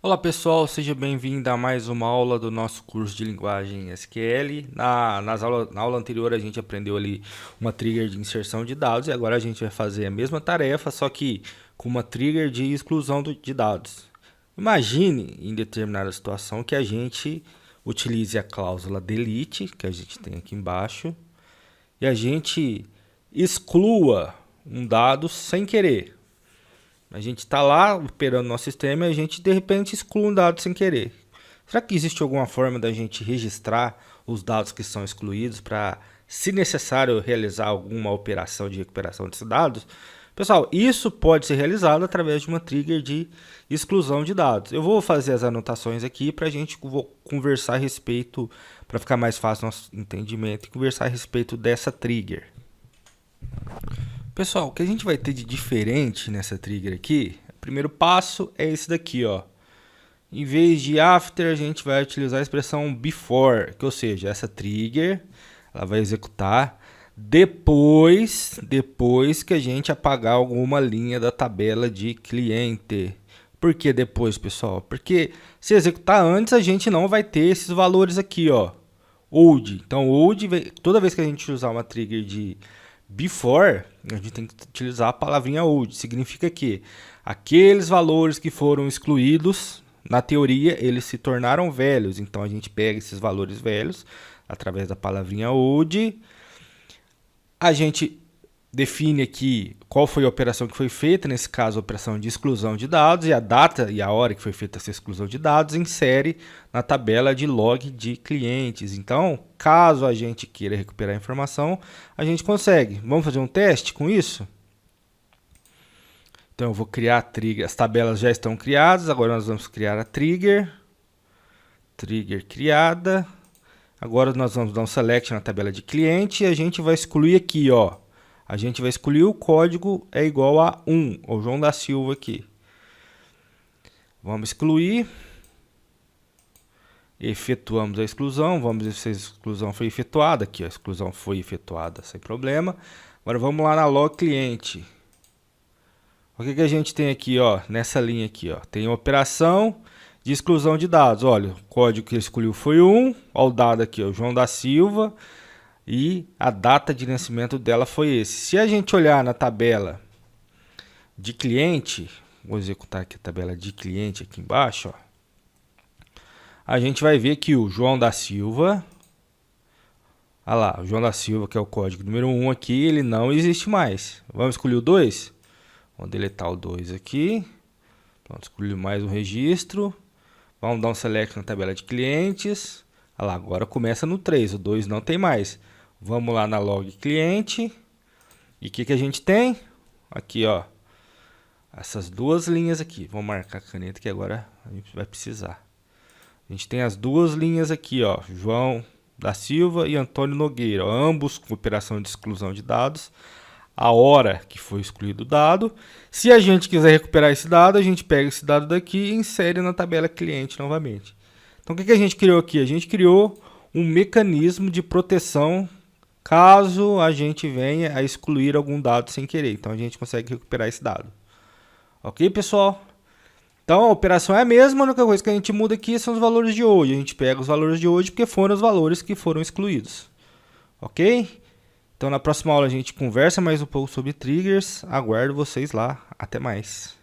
Olá pessoal, seja bem-vindo a mais uma aula do nosso curso de linguagem SQL. Na aula anterior a gente aprendeu ali uma trigger de inserção de dados e agora a gente vai fazer a mesma tarefa, só que com uma trigger de exclusão de dados. Imagine em determinada situação que a gente utilize a cláusula delete, que a gente tem aqui embaixo, e a gente exclua um dado sem querer. A gente está lá operando nosso sistema e a gente de repente exclui um dado sem querer. Será que existe alguma forma da gente registrar os dados que são excluídos para, se necessário, realizar alguma operação de recuperação desses dados? Pessoal, isso pode ser realizado através de uma trigger de exclusão de dados. Eu vou fazer as anotações aqui para a gente conversar a respeito, para ficar mais fácil o nosso entendimento, e conversar a respeito dessa trigger. Pessoal, o que a gente vai ter de diferente nessa trigger aqui, o primeiro passo é esse daqui, ó. Em vez de after, a gente vai utilizar a expressão before, que ou seja, essa trigger, ela vai executar depois que a gente apagar alguma linha da tabela de cliente. Por que depois, pessoal? Porque se executar antes, a gente não vai ter esses valores aqui, ó. Old. Então, old, toda vez que a gente usar uma trigger de before, a gente tem que utilizar a palavrinha old. Significa que aqueles valores que foram excluídos, na teoria, eles se tornaram velhos. Então, a gente pega esses valores velhos através da palavrinha old. A gente define aqui qual foi a operação que foi feita, nesse caso a operação de exclusão de dados, e a data e a hora que foi feita essa exclusão de dados, insere na tabela de log de clientes. Então, caso a gente queira recuperar a informação, a gente consegue. Vamos fazer um teste com isso? Então, eu vou criar a trigger. As tabelas já estão criadas, agora nós vamos criar a trigger. Trigger criada. Agora nós vamos dar um select na tabela de cliente e a gente vai excluir aqui, ó. A gente vai excluir o código é igual a 1, o João da Silva aqui. Vamos excluir. Efetuamos a exclusão. Vamos ver se a exclusão foi efetuada. Aqui, ó, a exclusão foi efetuada sem problema. Agora vamos lá na log cliente. O que a gente tem aqui, ó, nessa linha aqui, ó? Tem uma operação de exclusão de dados. Olha, o código que ele escolheu foi 1. Olha o dado aqui, ó, João da Silva. E a data de nascimento dela foi esse. Se a gente olhar na tabela de cliente, vou executar aqui a tabela de cliente aqui embaixo, ó, a gente vai ver que o João da Silva, olha lá, o João da Silva, que é o código número 1 aqui, ele não existe mais. Vamos escolher o 2? Vamos deletar o 2 aqui. Vamos escolher mais um registro. Vamos dar um select na tabela de clientes. Olha lá, agora começa no 3, o 2 não tem mais. Vamos lá na log cliente. E o que a gente tem? Aqui, ó. Essas duas linhas aqui. Vou marcar a caneta que agora a gente vai precisar. A gente tem as duas linhas aqui, ó. João da Silva e Antônio Nogueira. Ambos com operação de exclusão de dados. A hora que foi excluído o dado. Se a gente quiser recuperar esse dado, a gente pega esse dado daqui e insere na tabela cliente novamente. Então, o que a gente criou aqui? A gente criou um mecanismo de proteção caso a gente venha a excluir algum dado sem querer. Então, a gente consegue recuperar esse dado. Ok, pessoal? Então, a operação é a mesma, a única coisa que a gente muda aqui são os valores de hoje. A gente pega os valores de hoje porque foram os valores que foram excluídos. Ok? Então, na próxima aula a gente conversa mais um pouco sobre triggers. Aguardo vocês lá. Até mais.